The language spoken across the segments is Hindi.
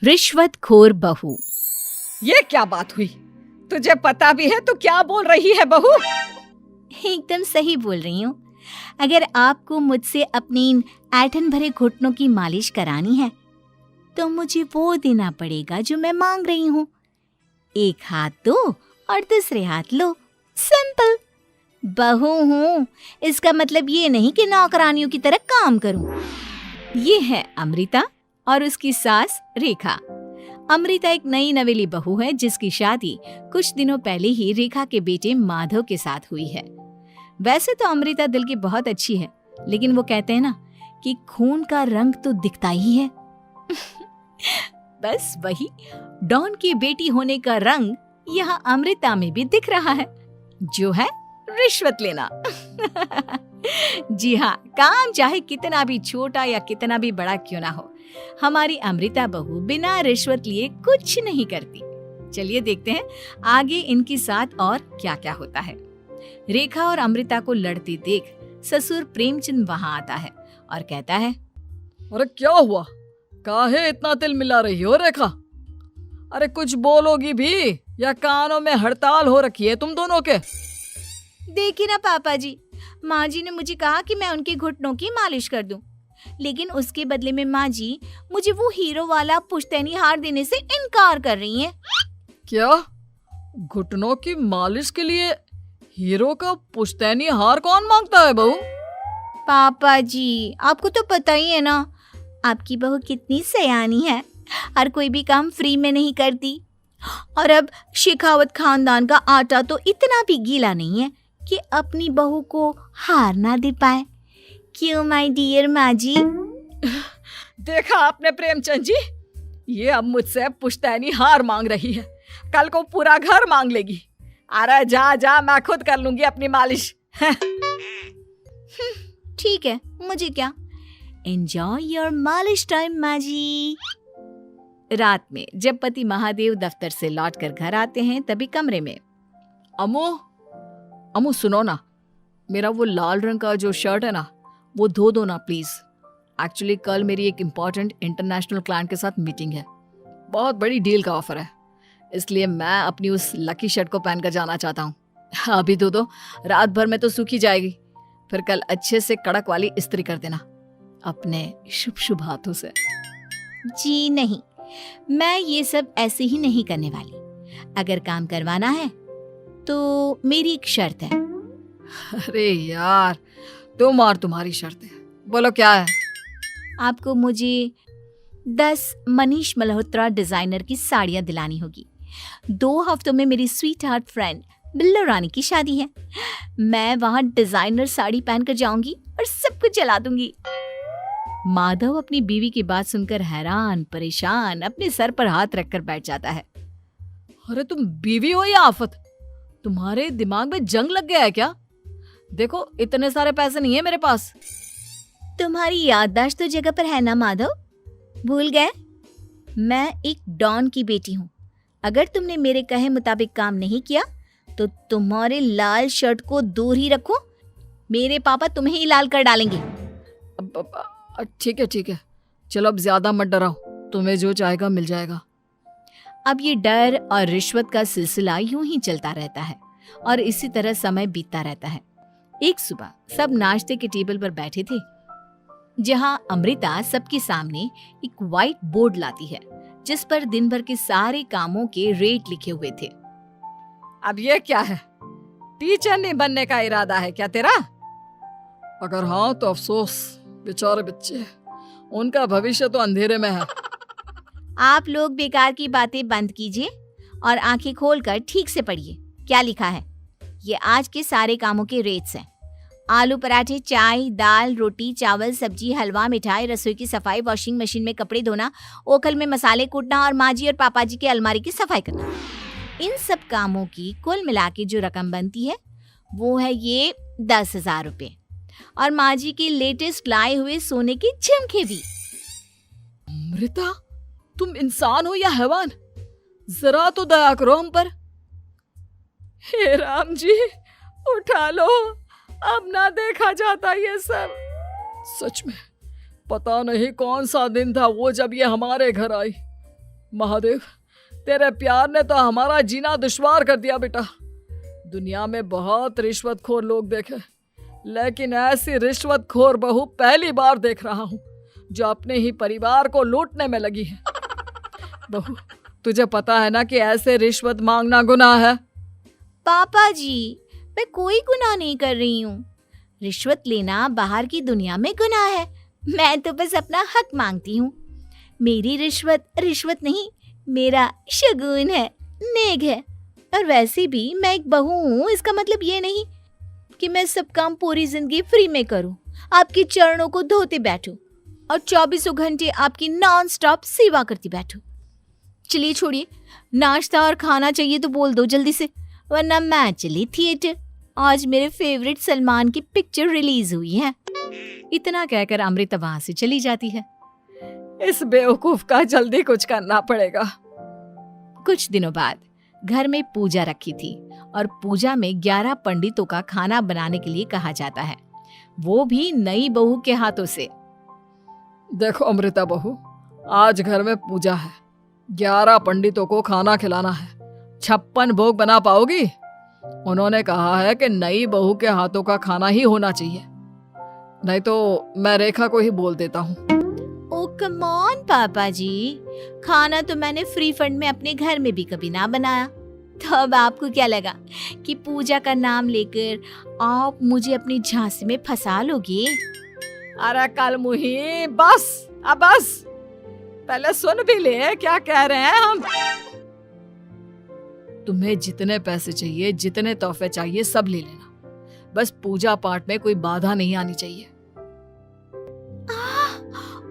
रिश्वतखोर बहू। ये क्या बात हुई? तुझे पता भी है तो क्या बोल रही है बहू? एकदम सही बोल रही हूँ। अगर आपको मुझसे अपनी इन ऐंठन भरे घुटनों की मालिश करानी है तो मुझे वो देना पड़ेगा जो मैं मांग रही हूँ। एक हाथ दो और दूसरे हाथ लो, सिंपल। बहू हूँ, इसका मतलब ये नहीं कि नौकरानियों की तरह काम करूँ। ये है अमृता और उसकी सास रेखा। अमृता एक नई नवेली बहू है जिसकी शादी कुछ दिनों पहले ही रेखा के बेटे माधव के साथ हुई है। वैसे तो अमृता दिल की बहुत अच्छी है, लेकिन वो कहते हैं ना कि खून का रंग तो दिखता ही है। बस वही डॉन की बेटी होने का रंग यहाँ अमृता में भी दिख रहा है, जो है रिश्वत लेना। जी हाँ, काम चाहे कितना भी छोटा या कितना भी बड़ा क्यों ना हो, हमारी अमृता बहू बिना रिश्वत लिए कुछ नहीं करती। चलिए देखते हैं आगे इनके साथ और क्या क्या होता है। रेखा और अमृता को लड़ते देख ससुर प्रेमचंद वहां आता है और कहता है, अरे क्या हुआ? काहे इतना तिल मिला रही हो रेखा? अरे कुछ बोलोगी भी या कानों में हड़ताल हो रखी है तुम दोनों के? देखिए ना पापा जी, माँ जी ने मुझे कहा कि मैं उनके घुटनों की मालिश कर दूं, लेकिन उसके बदले में माँ जी मुझे वो हीरो वाला पुश्तैनी हार देने से इनकार कर रही हैं। क्या? घुटनों की मालिश के लिए हीरो का पुश्तैनी हार कौन मांगता है बहू? पापा जी, आपको तो पता ही है ना, आपकी बहू कितनी सयानी है, हर कोई भी काम फ्री में नहीं करती। और अब शेखावत खानदान का आटा तो इतना भी गीला नहीं है कि अपनी बहू को हार ना दे पाए। क्यों माय डियर माँ जी? देखा आपने प्रेमचंद जी, ये अब मुझसे पुश्तैनी हार मांग रही है, कल को पूरा घर मांग लेगी। अरे जा जा, मैं खुद कर लूंगी अपनी मालिश। ठीक है, मुझे क्या। एंजॉय योर मालिश टाइम माँ जी। रात में जब पति महादेव दफ्तर से लौटकर घर आते हैं तभी कमरे में, अमू सुनो ना, मेरा वो लाल रंग का जो शर्ट है ना वो धो दो ना प्लीज। एक्चुअली कल मेरी एक इम्पॉर्टेंट इंटरनेशनल क्लाइंट के साथ मीटिंग है, बहुत बड़ी डील का ऑफर है, इसलिए मैं अपनी उस लकी शर्ट को पहनकर जाना चाहता हूँ। अभी धो दो, रात भर में तो सूखी जाएगी, फिर कल अच्छे से कड़क वाली इस्त्री कर देना अपने शुभ शुभ हाथों से। जी नहीं, मैं ये सब ऐसे ही नहीं करने वाली। अगर काम करवाना है तो मेरी एक शर्त है। अरे यार, तुम और तुम्हारी शर्तें, बोलो क्या है? आपको मुझे 10 मनीष मल्होत्रा डिजाइनर की साड़ियां दिलानी होगी। 2 हफ्तों में मेरी स्वीट हार्ट फ्रेंड बिल्लो रानी की शादी है। मैं वहां डिजाइनर साड़ी पहनकर जाऊंगी और सब कुछ जला दूंगी। माधव अपनी बीवी की बात सुनकर हैरान परेशान अपने सर पर हाथ रखकर बैठ जाता है। अरे तुम बीवी हो या आफत? तुम्हारे दिमाग में जंग लग गया है क्या? देखो इतने सारे पैसे नहीं है मेरे पास। तुम्हारी याददाश्त तो जगह पर है ना माधव, भूल गए? मैं एक डॉन की बेटी हूँ। अगर तुमने मेरे कहे मुताबिक काम नहीं किया तो तुम्हारे लाल शर्ट को दूर ही रखो, मेरे पापा तुम्हें ही लाल कर डालेंगे। ठीक है, चलो अब ज्यादा मत डराओ, तुम्हें जो चाहेगा मिल जाएगा। अब ये डर और रिश्वत का सिलसिला यूं ही चलता रहता है और इसी तरह समय बीतता रहता है। एक सुबह सब नाश्ते के टेबल पर बैठे थे, जहां अमृता सबके सामने एक व्हाइट बोर्ड लाती है जिस पर दिन भर के सारे कामों के रेट लिखे हुए थे। अब ये क्या है? टीचर नहीं बनने का इरादा है क्या तेरा? अगर हाँ तो अफसोस, बेचारे बच्चे, उनका भविष्य तो अंधेरे में है। आप लोग बेकार की बातें बंद कीजिए और आंखें खोलकर ठीक से पढ़िए क्या लिखा है। ये आज के सारे कामों के रेट्स हैं। आलू पराठे, चाय, दाल, रोटी, चावल, सब्जी, हलवा, मिठाई, रसोई की सफाई, वॉशिंग मशीन में कपड़े धोना, ओखल में मसाले कूटना और माँ जी और पापा जी की अलमारी की सफाई करना। इन सब कामों की कुल मिला के जो रकम बनती है वो है ये 10,000 रुपए, और माँ जी की लेटेस्ट लाए हुए सोने के झुमके भी। अमृता, तुम इंसान हो या हैवान? जरा तो दया करो हम पर। हे राम जी, उठा लो, अब ना देखा जाता ये सब। सच में पता नहीं कौन सा दिन था वो जब ये हमारे घर आई। महादेव, तेरे प्यार ने तो हमारा जीना दुश्वार कर दिया बेटा। दुनिया में बहुत रिश्वतखोर लोग देखे, लेकिन ऐसी रिश्वतखोर बहू पहली बार देख रहा हूँ जो अपने ही परिवार को लूटने में लगी है। बहू, तुझे पता है ना कि ऐसे रिश्वत मांगना गुनाह है। पापा जी, मैं कोई गुनाह नहीं कर रही हूँ। रिश्वत लेना बाहर की दुनिया में गुनाह है। मैं तो बस अपना हक मांगती हूँ। मेरी रिश्वत रिश्वत नहीं, मेरा शगुन है, नेक है। और वैसे भी मैं एक बहू हूँ, इसका मतलब ये नहीं कि मैं सब काम पूरी जिंदगी फ्री में करूँ, आपके चरणों को धोते बैठूं और 24 घंटे आपकी नॉन स्टॉप सेवा करती बैठूं। चलिए छोड़िए, नाश्ता और खाना चाहिए तो बोल दो जल्दी से, वरना मैं चली थिएटर। आज मेरे फेवरेट सलमान की पिक्चर रिलीज हुई है। इतना कहकर अमृता वहां से चली जाती है। इस बेवकूफ का जल्दी कुछ करना पड़ेगा। कुछ दिनों बाद घर में पूजा रखी थी और पूजा में 11 पंडितों का खाना बनाने के लिए कहा जाता है, वो भी नई बहू के हाथों से। देखो अमृता बहू, आज घर में पूजा है, 11 पंडितों को खाना खिलाना है। 56 भोग बना पाओगी? उन्होंने कहा है कि नई बहू के हाथों का खाना ही होना चाहिए, नहीं तो मैं रेखा को ही बोल देता हूँ। ओ कम ऑन पापा जी, खाना तो मैंने फ्री फंड में अपने घर में भी कभी ना बनाया, तो अब आपको क्या लगा कि पूजा का नाम लेकर आप मुझे अपनी झांसी में फंसा लोगे? अरे कल मुही, बस अब बस, पहले सुन भी ले क्या कह रहे हैं हम। तुम्हें जितने पैसे चाहिए, जितने तोहफे चाहिए, सब ले लेना, बस पूजा पाठ में कोई बाधा नहीं आनी चाहिए।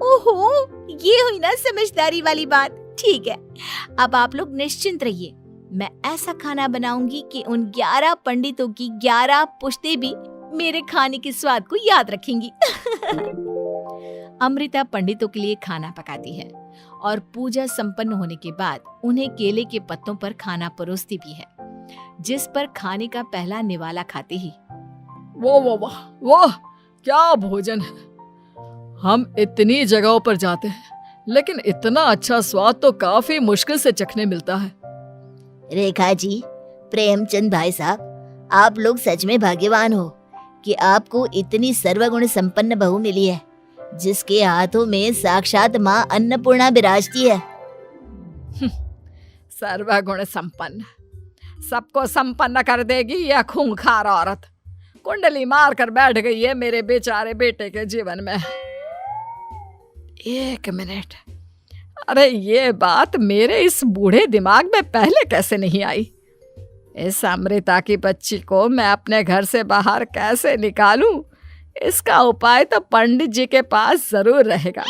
ओहो, ये हुई ना समझदारी वाली बात। ठीक है, अब आप लोग निश्चिंत रहिए, मैं ऐसा खाना बनाऊंगी कि उन 11 पंडितों की 11 पुश्तें भी मेरे खाने के स्वाद को याद रखेंगी। अमृता पंडितों के लिए खाना पकाती है और पूजा संपन्न होने के बाद उन्हें केले के पत्तों पर खाना परोसती भी है, जिस पर खाने का पहला निवाला खाते ही वो क्या भोजन है। हम इतनी जगहों पर जाते हैं, लेकिन इतना अच्छा स्वाद तो काफी मुश्किल से चखने मिलता है। रेखा जी, प्रेमचंद भाई साहब, आप लोग सच में भाग्यवान हो कि आपको इतनी सर्वगुण संपन्न बहू मिली है, जिसके हाथों में साक्षात माँ अन्नपूर्णा विराजती है। सर्वगुण संपन्न, सबको संपन्न कर देगी यह खूंखार औरत। कुंडली मार कर बैठ गई है मेरे बेचारे बेटे के जीवन में। एक मिनट, अरे ये बात मेरे इस बूढ़े दिमाग में पहले कैसे नहीं आई? इस अमृता की बच्ची को मैं अपने घर से बाहर कैसे निकालूं? इसका उपाय तो पंडित जी के पास जरूर रहेगा।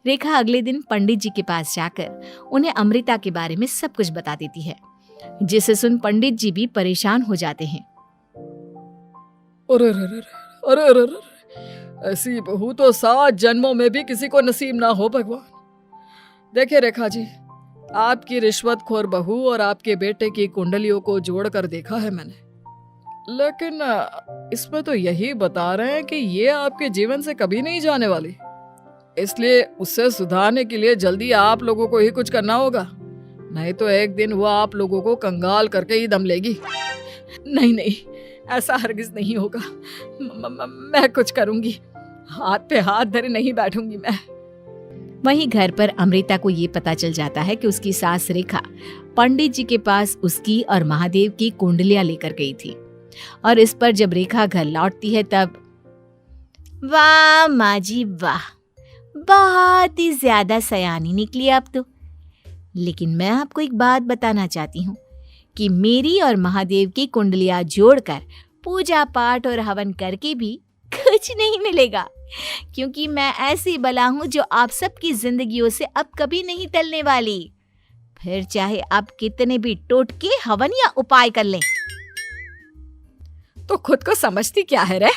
रेखा अगले दिन पंडित जी के पास जाकर उन्हें अमृता के बारे में सब कुछ बता देती है, जिसे सुन पंडित जी भी परेशान हो जाते हैं। अरे, ऐसी बहू तो 7 जन्मों में भी किसी को नसीब ना हो भगवान। देखिए रेखा जी, आपकी रिश्वतखोर बहू और आपके बेटे की कुंडलियों को जोड़कर देखा है मैंने, लेकिन इसमें तो यही बता रहे हैं कि ये आपके जीवन से कभी नहीं जाने वाली। इसलिए उससे सुधारने के लिए जल्दी आप लोगों को ही कुछ करना होगा, नहीं तो एक दिन वो आप लोगों को कंगाल करके ही दम लेगी। नहीं, ऐसा हरगिज नहीं होगा। मैं कुछ करूंगी, हाथ पे हाथ धरे नहीं बैठूंगी मैं। वहीं घर पर अमृता को ये पता चल जाता है कि उसकी सास रेखा पंडित जी के पास उसकी और महादेव की कुंडलियां लेकर गई थी, और इस पर जब रेखा घर लौटती है तब वाह माँ जी वाह, बहुत ही ज्यादा सयानी निकली आप तो। लेकिन मैं आपको एक बात बताना चाहती हूँ कि मेरी और महादेव की कुंडलियां जोड़कर पूजा पाठ और हवन करके भी कुछ नहीं मिलेगा, क्योंकि मैं ऐसी बला हूँ जो आप सबकी जिंदगियों से अब कभी नहीं टलने वाली, फिर चाहे आप कितने भी टोटके हवन या उपाय कर लें। तो खुद को समझती क्या है रे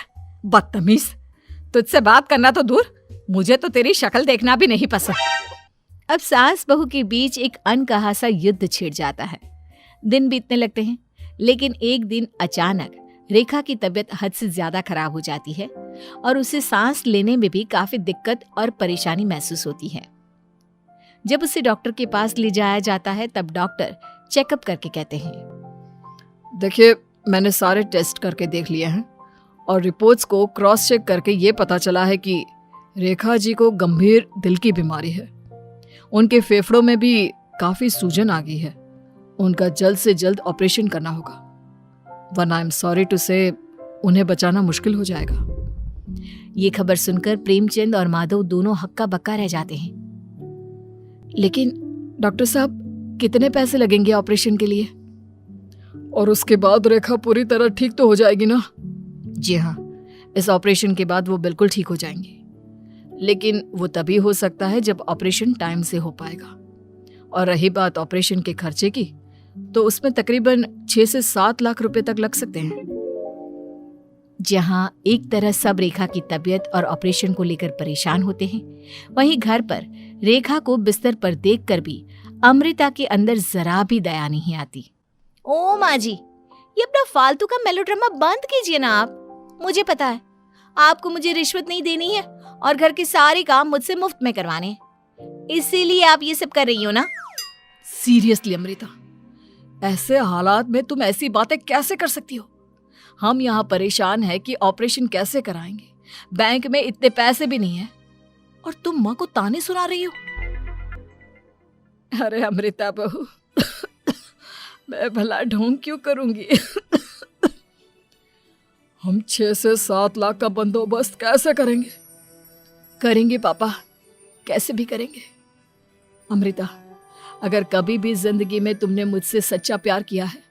बदतमीज, तुझसे बात करना तो दूर, मुझे तो तेरी शक्ल देखना भी नहीं पसंद। अब सास बहू के बीच एक अनकहा सा युद्ध छिड़ जाता है। दिन बीतने लगते हैं, लेकिन एक दिन अचानक रेखा की तबीयत हद से ज्यादा खराब हो जाती है और उसे सांस लेने में भी काफी दिक्कत और परेशानी महसूस होती है। जब उसे डॉक्टर के पास ले जाया जाता है तब डॉक्टर चेकअप करके कहते हैं, देखिए, मैंने सारे टेस्ट करके देख लिए हैं और रिपोर्ट्स को क्रॉस चेक करके ये पता चला है कि रेखा जी को गंभीर दिल की बीमारी है। उनके फेफड़ों में भी काफ़ी सूजन आ गई है। उनका जल्द से जल्द ऑपरेशन करना होगा, वरना आई एम सॉरी टू से उन्हें बचाना मुश्किल हो जाएगा। ये खबर सुनकर प्रेमचंद और माधव दोनों हक्का बक्का रह जाते हैं। लेकिन डॉक्टर साहब, कितने पैसे लगेंगे ऑपरेशन के लिए? और उसके बाद रेखा पूरी तरह ठीक तो हो जाएगी ना? जी हाँ, इस ऑपरेशन के बाद वो बिल्कुल ठीक हो जाएंगे, लेकिन वो तभी हो सकता है जब ऑपरेशन टाइम से हो पाएगा। और रही बात ऑपरेशन के खर्चे की, तो उसमें तकरीबन 6 से 7 लाख रुपए तक लग सकते हैं। जहां एक तरह सब रेखा की तबीयत और ऑपरेशन को लेकर परेशान होते हैं, वहीं घर पर रेखा को बिस्तर पर देखकर भी अमृता के अंदर जरा भी दया नहीं आती। ओ माँ जी, ये अपना फालतू का मेलोड्रामा बंद कीजिए ना आप। मुझे पता है आपको मुझे रिश्वत नहीं देनी है और घर के सारे काम मुझसे मुफ्त में करवाने हैं, इसीलिए आप ये सब कर रही हो ना। सीरियसली अमृता, ऐसे हालात में तुम ऐसी बातें कैसे कर सकती हो? हम यहाँ परेशान हैं कि ऑपरेशन कैसे कराएंगे, बैंक में इतने पैसे भी नहीं है, और तुम माँ को ताने सुना रही हो। अरे अमृता बहू, मैं भला ढोंग क्यों करूंगी? हम 6 से 7 लाख का बंदोबस्त कैसे करेंगे? करेंगे पापा, कैसे भी करेंगे। अमृता, अगर कभी भी जिंदगी में तुमने मुझसे सच्चा प्यार किया है,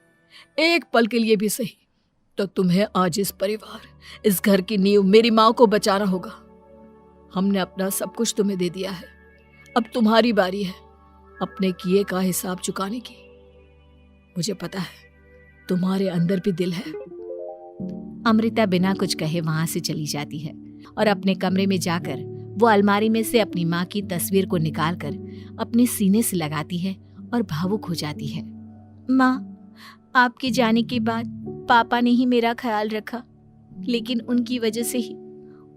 एक पल के लिए भी सही, तो तुम्हें आज इस परिवार, इस घर की नींव, मेरी माँ को बचाना होगा। हमने अपना सब कुछ तुम्हें दे दिया है, अब तुम्हारी बारी है अपने किए का हिसाब चुकाने की। मुझे पता है तुम्हारे अंदर भी दिल है। अमृता बिना कुछ कहे वहां से चली जाती है और अपने कमरे में जाकर वो अलमारी में से अपनी माँ की तस्वीर को निकालकर अपने सीने से लगाती है और भावुक हो जाती है। माँ, आपके जाने के बाद पापा ने ही मेरा ख्याल रखा, लेकिन उनकी वजह से ही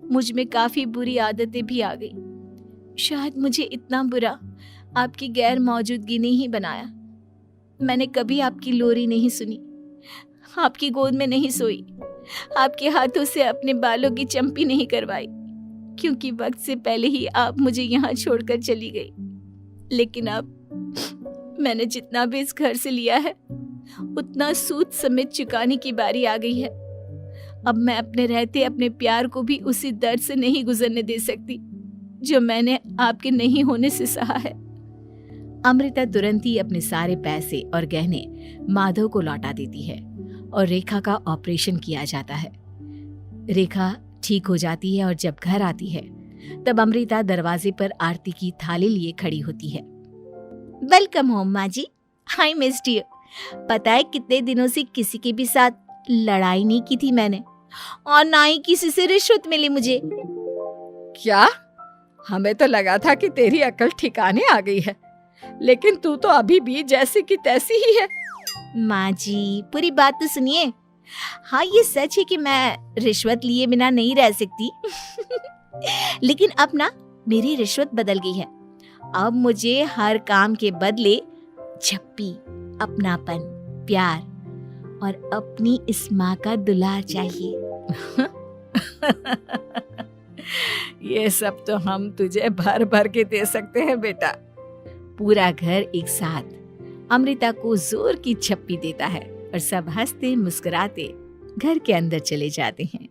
मुझ में काफी बुरी आदतें भी आ गई। शायद मुझे इतना बुरा आपकी गैर मौजूदगी ने ही बनाया। मैंने कभी आपकी लोरी नहीं सुनी, आपकी गोद में नहीं सोई, आपके हाथों से अपने बालों की चंपी नहीं करवाई, क्योंकि वक्त से पहले ही आप मुझे यहाँ छोड़कर चली गई। लेकिन अब मैंने जितना भी इस घर से लिया है, उतना सूद समेत चुकाने की बारी आ गई है। अब मैं अपने रहते अपने प्यार को भी उसी दर्द से नहीं गुजरने दे सकती जो मैंने आपके नहीं होने से सहा है। अमृता तुरंत ही अपने सारे पैसे और गहने माधव को लौटा देती है और रेखा का ऑपरेशन किया जाता है। रेखा ठीक हो जाती है और जब घर आती है तब अमृता दरवाजे पर आरती की थाली लिए खड़ी होती है। वेलकम होम माँ जी, आई मिस्ड यू। पता है कितने दिनों से किसी के भी साथ लड़ाई नहीं की थी मैंने, और ना ही किसी से रिश्वत मिली मुझे। क्या? हमें तो लगा था कि तेरी अकल ठिकाने आ गई है, लेकिन तू तो अभी भी जैसी की तैसी ही है। माँ जी, पूरी बात तो सुनिए। हाँ, ये सच है कि मैं रिश्वत लिए बिना नहीं रह सकती लेकिन अब ना मेरी रिश्वत बदल गई है। अब मुझे हर काम के बदले झप्पी, अपनापन, प्यार और अपनी इस माँ का दुलार चाहिए ये सब तो हम तुझे भर भर के दे सकते हैं बेटा। पूरा घर एक साथ अमृता को जोर की झप्पी देता है और सब हंसते मुस्कुराते घर के अंदर चले जाते हैं।